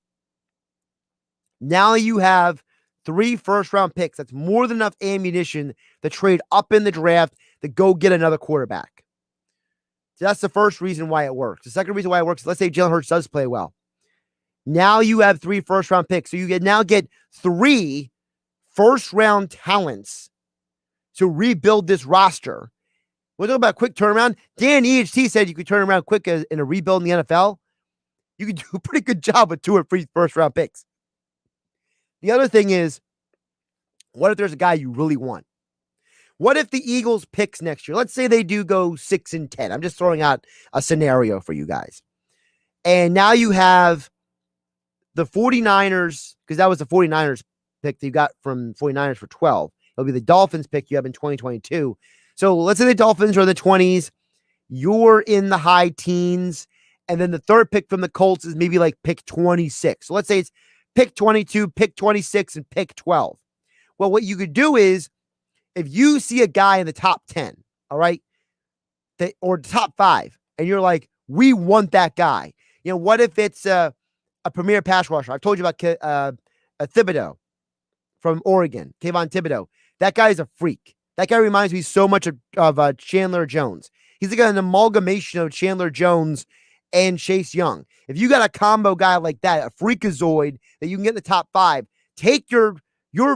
now you have 3 first-round picks. That's more than enough ammunition to trade up in the draft to go get another quarterback. So that's the first reason why it works. The second reason why it works, let's say Jalen Hurts does play well. Now you have 3 first-round picks. So you now get 3 first-round talents to rebuild this roster. We're talking about quick turnaround. Dan EHT said you could turn around quick in a rebuild in the NFL. You could do a pretty good job with 2 or 3 first-round picks. The other thing is, what if there's a guy you really want? What if the Eagles picks next year? Let's say they do go 6-10. I'm just throwing out a scenario for you guys. And now you have the 49ers, because that was the 49ers pick that you got from 49ers for 12. It'll be the Dolphins pick you have in 2022. So let's say the Dolphins are in the 20s. You're in the high teens. And then the third pick from the Colts is maybe like pick 26. So let's say it's pick 22, pick 26, and pick 12. Well, what you could do is, if you see a guy in the top 10, all right, or top 5, and you're like, we want that guy. You know, what if it's a premier pass rusher? I've told you about Thibodeau from Oregon, Kayvon Thibodeau. That guy is a freak. That guy reminds me so much of Chandler Jones. He's like an amalgamation of Chandler Jones and Chase Young. If you got a combo guy like that, a freakazoid that you can get in the top 5, take your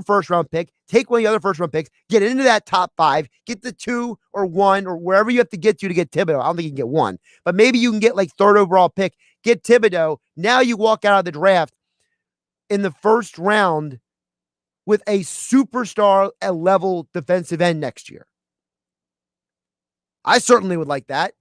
first-round pick, take one of the other first-round picks, get into that top 5, get the 2 or 1 or wherever you have to get Thibodeau. I don't think you can get 1, but maybe you can get like 3rd overall pick, get Thibodeau. Now you walk out of the draft in the first round with a superstar level defensive end next year. I certainly would like that.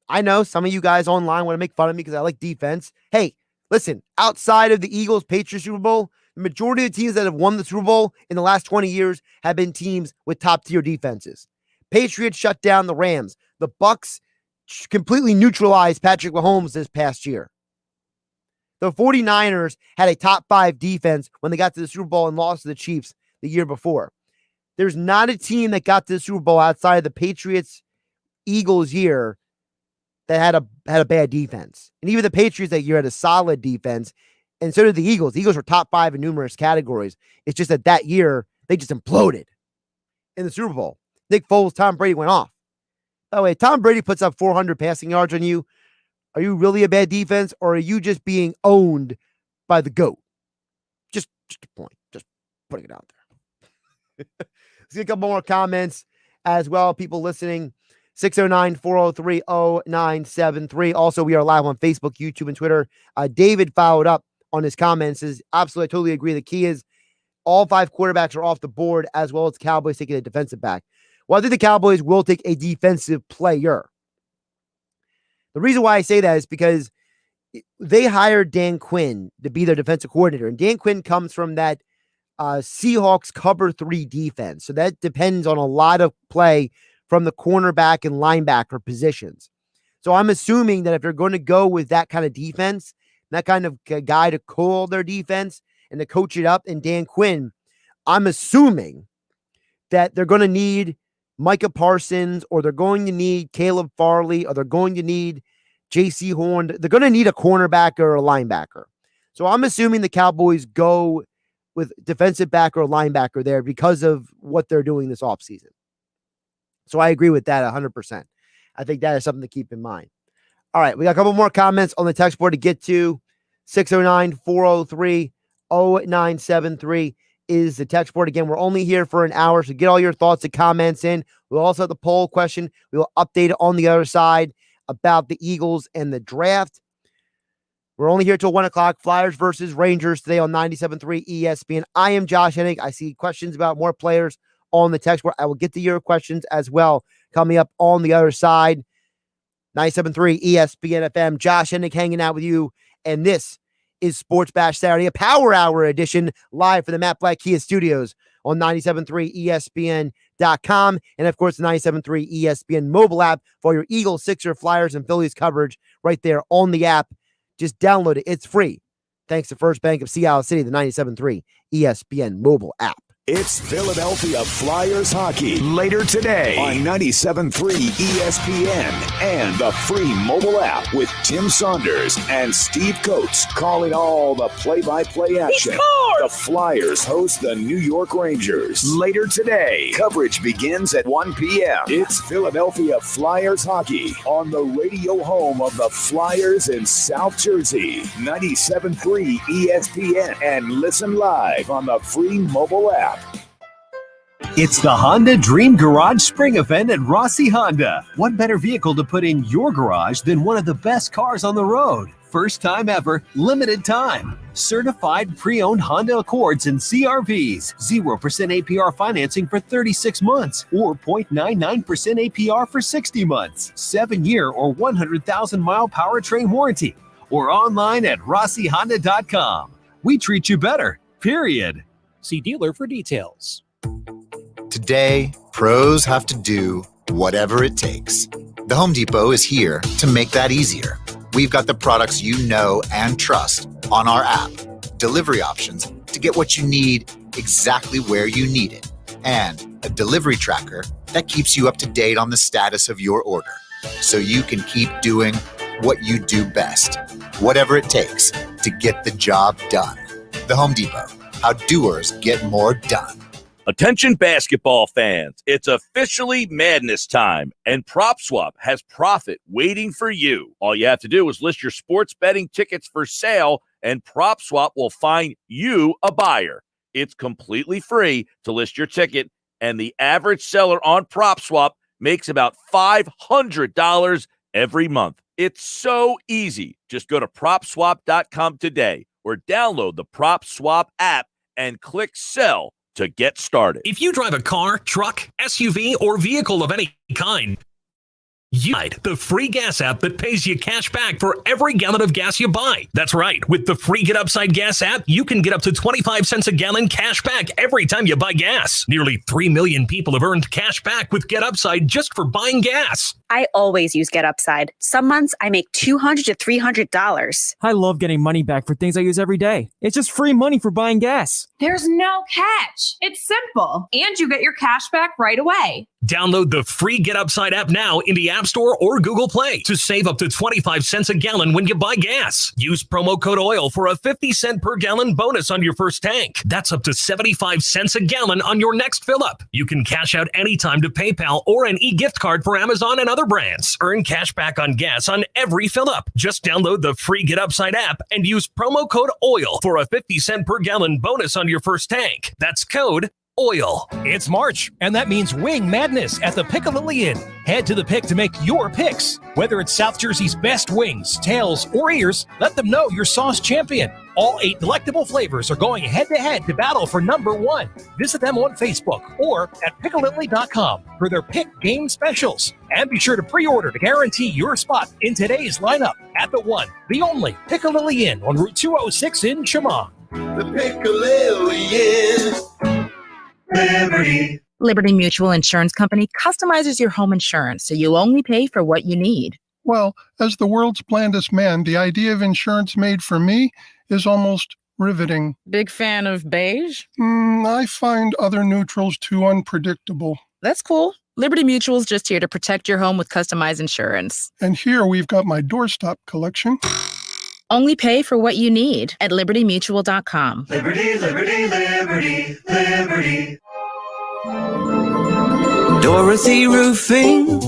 I know some of you guys online want to make fun of me because I like defense. Hey, listen, outside of the Eagles-Patriots Super Bowl, the majority of the teams that have won the Super Bowl in the last 20 years have been teams with top-tier defenses. Patriots shut down the Rams. The Bucs completely neutralized Patrick Mahomes this past year. The 49ers had a top-5 defense when they got to the Super Bowl and lost to the Chiefs the year before. There's not a team that got to the Super Bowl outside of the Patriots-Eagles year that had a bad defense. And even the Patriots that year had a solid defense. And so did the Eagles. The Eagles were top 5 in numerous categories. It's just that year, they just imploded in the Super Bowl. Nick Foles, Tom Brady went off. By the way, Tom Brady puts up 400 passing yards on you. Are you really a bad defense, or are you just being owned by the GOAT? Just a point. Just putting it out there. Let's get a couple more comments as well. People listening. 609-403-0973. Also, we are live on Facebook, YouTube, and Twitter. David followed up on his comments. Says, absolutely, I totally agree. The key is all 5 quarterbacks are off the board, as well as the Cowboys taking a defensive back. Well, I think the Cowboys will take a defensive player. The reason why I say that is because they hired Dan Quinn to be their defensive coordinator, and Dan Quinn comes from that Seahawks cover 3 defense. So that depends on a lot of play from the cornerback and linebacker positions. So I'm assuming that if they're going to go with that kind of defense, that kind of guy to call their defense and to coach it up, and Dan Quinn, I'm assuming that they're going to need Micah Parsons, or they're going to need Caleb Farley, or they're going to need J.C. Horn. They're going to need a cornerback or a linebacker. So I'm assuming the Cowboys go with defensive back or linebacker there because of what they're doing this offseason. So I agree with that 100%. I think that is something to keep in mind. All right, we got a couple more comments on the text board to get to. 609-403-0973 is the text board. Again, we're only here for an hour, so get all your thoughts and comments in. We'll also have the poll question. We will update it on the other side about the Eagles and the draft. We're only here till 1 o'clock. Flyers versus Rangers today on 97.3 ESPN. I am Josh Hennig. I see questions about more players on the text board. I will get to your questions as well coming up on the other side. 97.3 ESPN FM. Josh Hennig hanging out with you. And this is Sports Bash Saturday, a Power Hour edition, live from the Matt Blatt Kia Studios on 97.3 ESPN.com. And, of course, the 97.3 ESPN mobile app for your Eagles, Sixers, Flyers, and Phillies coverage right there on the app. Just download it. It's free. Thanks to First Bank of Sea Isle City, the 97.3 ESPN mobile app. It's Philadelphia Flyers hockey later today on 97.3 ESPN and the free mobile app with Tim Saunders and Steve Coates calling all the play-by-play action. He scored! The Flyers host the New York Rangers. Later today, coverage begins at 1 p.m. It's Philadelphia Flyers hockey on the radio home of the Flyers in South Jersey. 97.3 ESPN, and listen live on the free mobile app. It's the Honda Dream Garage Spring Event at Rossi Honda. What better vehicle to put in your garage than one of the best cars on the road? First time ever, limited time. Certified pre-owned Honda Accords and CRVs. 0% APR financing for 36 months or 0.99% APR for 60 months. 7-year or 100,000-mile powertrain warranty. Or online at RossiHonda.com. We treat you better, period. See dealer for details. Today, pros have to do whatever it takes. The Home Depot is here to make that easier. We've got the products you know and trust on our app, delivery options to get what you need exactly where you need it, and a delivery tracker that keeps you up to date on the status of your order, so you can keep doing what you do best, whatever it takes to get the job done. The Home Depot, how doers get more done. Attention basketball fans, it's officially madness time, and PropSwap has profit waiting for you. All you have to do is list your sports betting tickets for sale, and PropSwap will find you a buyer. It's completely free to list your ticket, and the average seller on PropSwap makes about $500 every month. It's so easy. Just go to PropSwap.com today or download the PropSwap app and click sell to get started. If you drive a car, truck, SUV, or vehicle of any kind, you need the free gas app that pays you cash back for every gallon of gas you buy. That's right. With the free Get Upside gas app, you can get up to 25 cents a gallon cash back every time you buy gas. Nearly 3 million people have earned cash back with Get Upside just for buying gas. I always use Get Upside. Some months I make $200 to $300. I love getting money back for things I use every day. It's just free money for buying gas. There's no catch. It's simple. And you get your cash back right away. Download the free Get Upside app now in the App Store or Google Play to save up to 25 cents a gallon when you buy gas. Use promo code OIL for a 50-cent per gallon bonus on your first tank. That's up to 75 cents a gallon on your next fill-up. You can cash out anytime to PayPal or an e-gift card for Amazon and other brands. Earn cash back on gas on every fill-up. Just download the free Get Upside app and use promo code OIL for a 50-cent per gallon bonus on your first tank. That's code OIL. It's March, and that means Wing Madness at the Piccadilly Inn. Head to the Pick to make your picks. Whether it's South Jersey's best wings, tails, or ears, let them know you're sauce champion. All 8 delectable flavors are going head-to-head to battle for number 1. Visit them on Facebook or at Piccadilly.com for their Pick Game Specials. And be sure to pre-order to guarantee your spot in today's lineup at the one, the only Piccadilly Inn on Route 206 in Chemung. The Piccadilly Inn. Liberty Mutual Insurance Company customizes your home insurance so you only pay for what you need. Well, as the world's blandest man, the idea of insurance made for me is almost riveting. Big fan of beige? I find other neutrals too unpredictable. That's cool. Liberty Mutual's just here to protect your home with customized insurance. And here we've got my doorstop collection. Only pay for what you need at libertymutual.com. Liberty, liberty, liberty, liberty. Dorothy Roofing.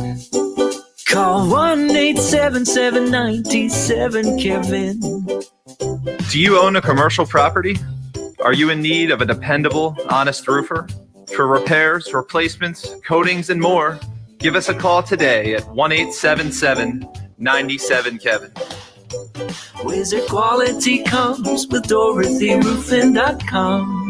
Call 1-877-97-KEVIN. Do you own a commercial property? Are you in need of a dependable, honest roofer? For repairs, replacements, coatings, and more, give us a call today at 1-877-97-KEVIN. Wizard quality comes with DorothyRoofing.com.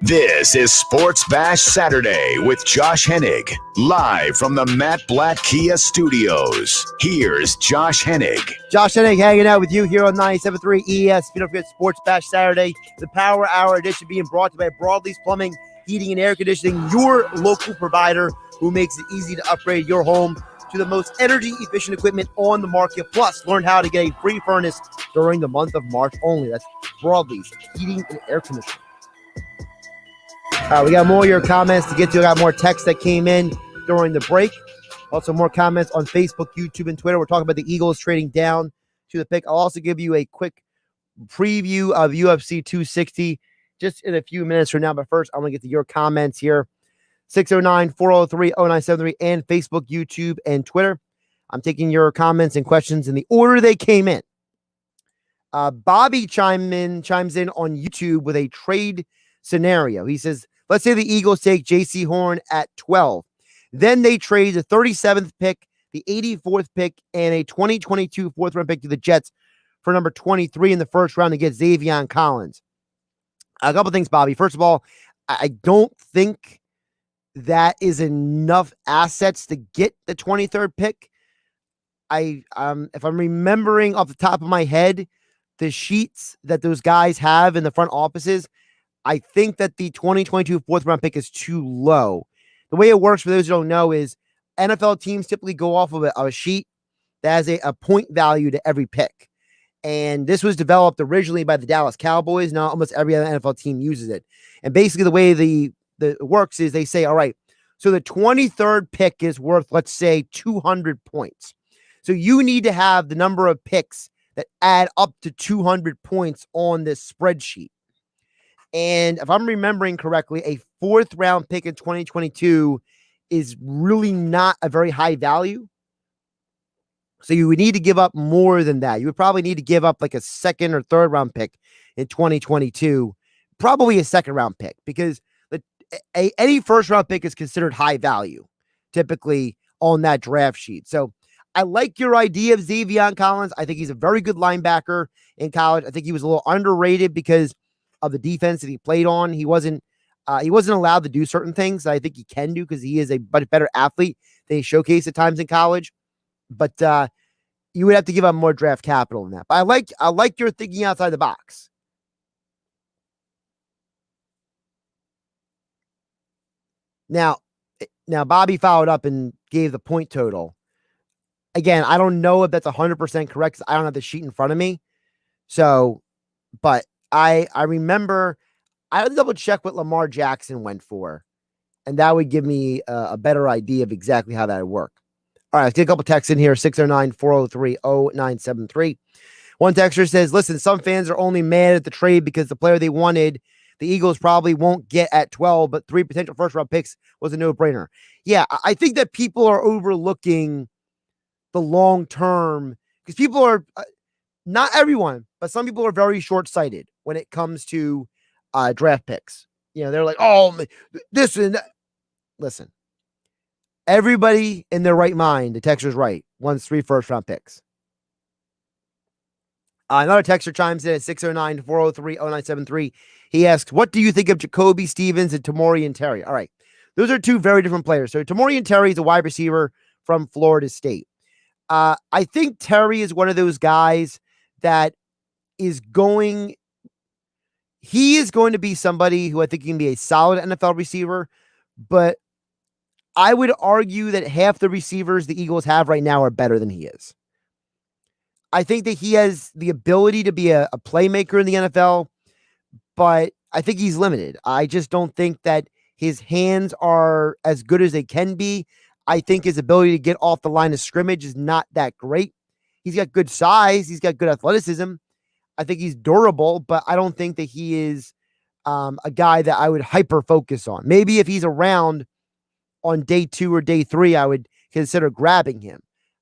This is Sports Bash Saturday with Josh Hennig, live from the Matt Blatt Kia Studios. Here's Josh Hennig. Josh Hennig hanging out with you here on 97.3 ESPN. Don't forget Sports Bash Saturday, the Power Hour edition being brought to you by Broadleaf's Plumbing, Heating, and Air Conditioning, your local provider who makes it easy to upgrade your home to the most energy-efficient equipment on the market. Plus, learn how to get a free furnace during the month of March only. That's Broadleaf's Heating and Air Conditioning. All right, we got more of your comments to get to. I got more texts that came in during the break. Also, more comments on Facebook, YouTube, and Twitter. We're talking about the Eagles trading down to the pick. I'll also give you a quick preview of UFC 260 just in a few minutes from now. But first, I'm going to get to your comments here. 609-403-0973 and Facebook, YouTube, and Twitter. I'm taking your comments and questions in the order they came in. Bobby chimes in on YouTube with a trade scenario. He says, let's say the Eagles take J.C. Horn at 12. Then they trade the 37th pick, the 84th pick, and a 2022 fourth-round pick to the Jets for number 23 in the first round to get Xavier Collins. A couple things, Bobby. First of all, I don't think that is enough assets to get the 23rd pick. If I'm remembering off the top of my head, the sheets that those guys have in the front offices, I think that the 2022 fourth round pick is too low. The way it works, for those who don't know, is NFL teams typically go off of a sheet that has a point value to every pick. And this was developed originally by the Dallas Cowboys. Now almost every other NFL team uses it. And basically the way the works is they say, all right, so the 23rd pick is worth, let's say, 200 points. So you need to have the number of picks that add up to 200 points on this spreadsheet. And if I'm remembering correctly, a fourth round pick in 2022 is really not a very high value. So you would need to give up more than that. You would probably need to give up like a second or third round pick in 2022, probably a second round pick, because any first round pick is considered high value typically on that draft sheet. So I like your idea of Xavier Collins. I think he's a very good linebacker in college. I think he was a little underrated because of the defense that he played on. He wasn't allowed to do certain things that I think he can do because he is a much better athlete than he showcased at times in college. But you would have to give up more draft capital than that. But I like your thinking outside the box. Now Bobby followed up and gave the point total. Again, I don't know if that's 100% correct because I don't have the sheet in front of me. So, but I remember I had to double check what Lamar Jackson went for, and that would give me a better idea of exactly how that would work. All right, let's get a couple texts in here. 609-403-0973. One texter says, listen, some fans are only mad at the trade because the player they wanted, the Eagles probably won't get at 12, but 3 potential first-round picks was a no-brainer. Yeah, I think that people are overlooking the long term because people are not everyone, but some people are very short-sighted when it comes to draft picks. You know, they're like, oh, this and that. Listen, everybody in their right mind, the texter's right, wants 3 first-round picks. Another texter chimes in at 609-403-0973. He asks, what do you think of Jacoby Stevens and Tamorrion Terry? All right, those are 2 very different players. So Tamorrion Terry is a wide receiver from Florida State. I think Terry is one of those guys that is going to be somebody who I think can be a solid NFL receiver, but I would argue that half the receivers the Eagles have right now are better than he is. I think that he has the ability to be a playmaker in the NFL, but I think he's limited. I just don't think that his hands are as good as they can be. I think his ability to get off the line of scrimmage is not that great. He's got good size. He's got good athleticism. I think he's durable, but I don't think that he is a guy that I would hyper focus on. Maybe if he's around on day 2 or day 3, I would consider grabbing him.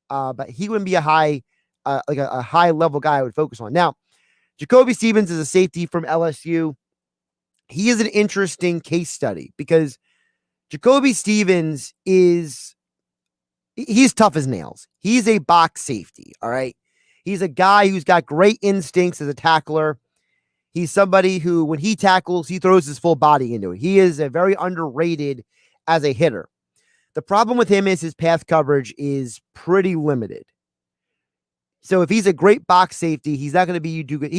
But he wouldn't be a high level guy I would focus on. Now, Jacoby Stevens is a safety from LSU. He is an interesting case study because Jacoby Stevens he's tough as nails. He's a box safety. All right. He's a guy who's got great instincts as a tackler. He's somebody who, when he tackles, he throws his full body into it. He is a very underrated as a hitter. The problem with him is his path coverage is pretty limited. So if he's a great box safety, he's not going to be too good.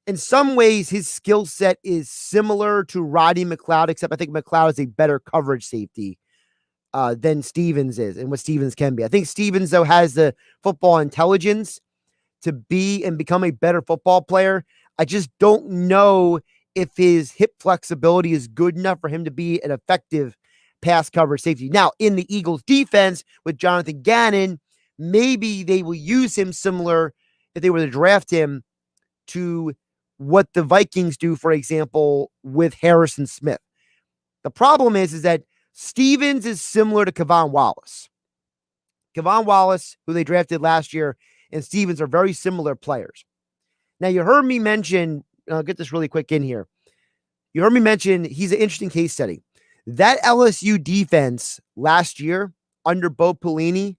In some ways, his skill set is similar to Roddy McLeod, except I think McLeod is a better coverage safety than Stevens is and what Stevens can be. I think Stevens, though, has the football intelligence to be and become a better football player. I just don't know if his hip flexibility is good enough for him to be an effective pass coverage safety. Now, in the Eagles defense with Jonathan Gannon, maybe they will use him similar if they were to draft him to what the Vikings do, for example, with Harrison Smith. The problem is that Stevens is similar to Kevon Wallace. Kevon Wallace, who they drafted last year, and Stevens are very similar players. Now, you heard me mention, I'll get this really quick in here. You heard me mention he's an interesting case study. That LSU defense last year under Bo Pelini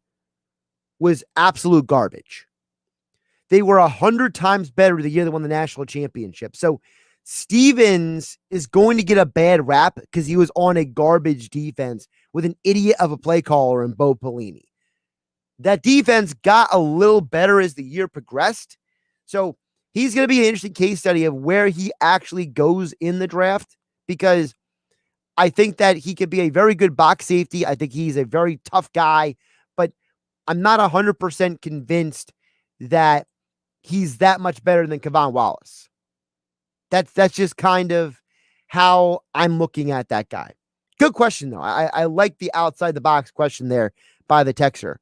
was absolute garbage. They were 100 times better the year they won the national championship. So Stevens is going to get a bad rap because he was on a garbage defense with an idiot of a play caller in Bo Pelini. That defense got a little better as the year progressed. So he's going to be an interesting case study of where he actually goes in the draft, because I think that he could be a very good box safety. I think he's a very tough guy, but I'm not 100% convinced that he's that much better than Kevon Wallace. That's just kind of how I'm looking at that guy. Good question, though. I like the outside the box question there by the texter.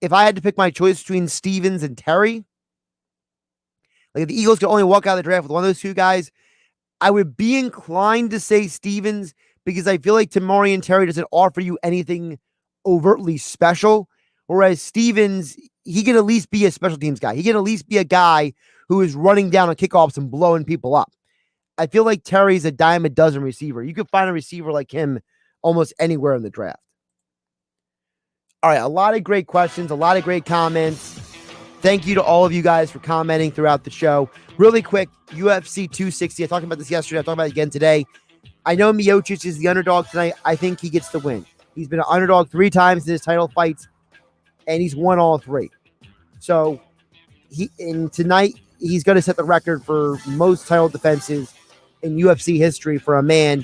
If I had to pick my choice between Stevens and Terry, like if the Eagles could only walk out of the draft with one of those two guys, I would be inclined to say Stevens, because I feel like Tamorrion Terry doesn't offer you anything overtly special, whereas Stevens, he can at least be a special teams guy. He can at least be a guy who is running down on kickoffs and blowing people up. I feel like Terry's a dime a dozen receiver. You could find a receiver like him almost anywhere in the draft. All right, a lot of great questions, a lot of great comments. Thank you to all of you guys for commenting throughout the show. Really quick, UFC 260. I talked about this yesterday. I talked about it again today. I know Miocic is the underdog tonight. I think he gets the win. He's been an underdog 3 times in his title fights, and he's won all 3. So tonight, he's going to set the record for most title defenses in UFC history for a man,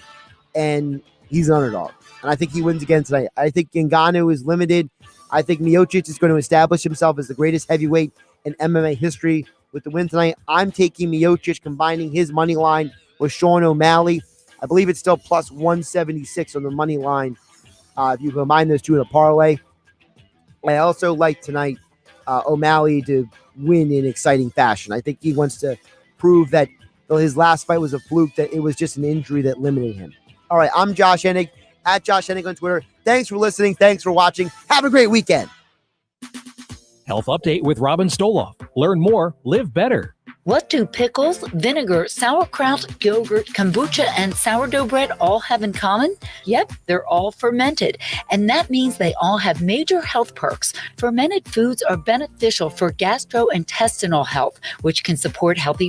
and he's an underdog. And I think he wins again tonight. I think Ngannou is limited. I think Miocic is going to establish himself as the greatest heavyweight in MMA history with the win tonight. I'm taking Miocic, combining his money line with Sean O'Malley. I believe it's still plus 176 on the money line if you combine those two in a parlay. I also like tonight O'Malley to win in exciting fashion. I think he wants to prove that though his last fight was a fluke, that it was just an injury that limited him. All right, I'm Josh Hennig, at Josh Hennig on Twitter. Thanks for listening. Thanks for watching. Have a great weekend. Health Update with Robin Stoloff. Learn more, live better. What do pickles, vinegar, sauerkraut, yogurt, kombucha, and sourdough bread all have in common? Yep, they're all fermented. And that means they all have major health perks. Fermented foods are beneficial for gastrointestinal health, which can support healthy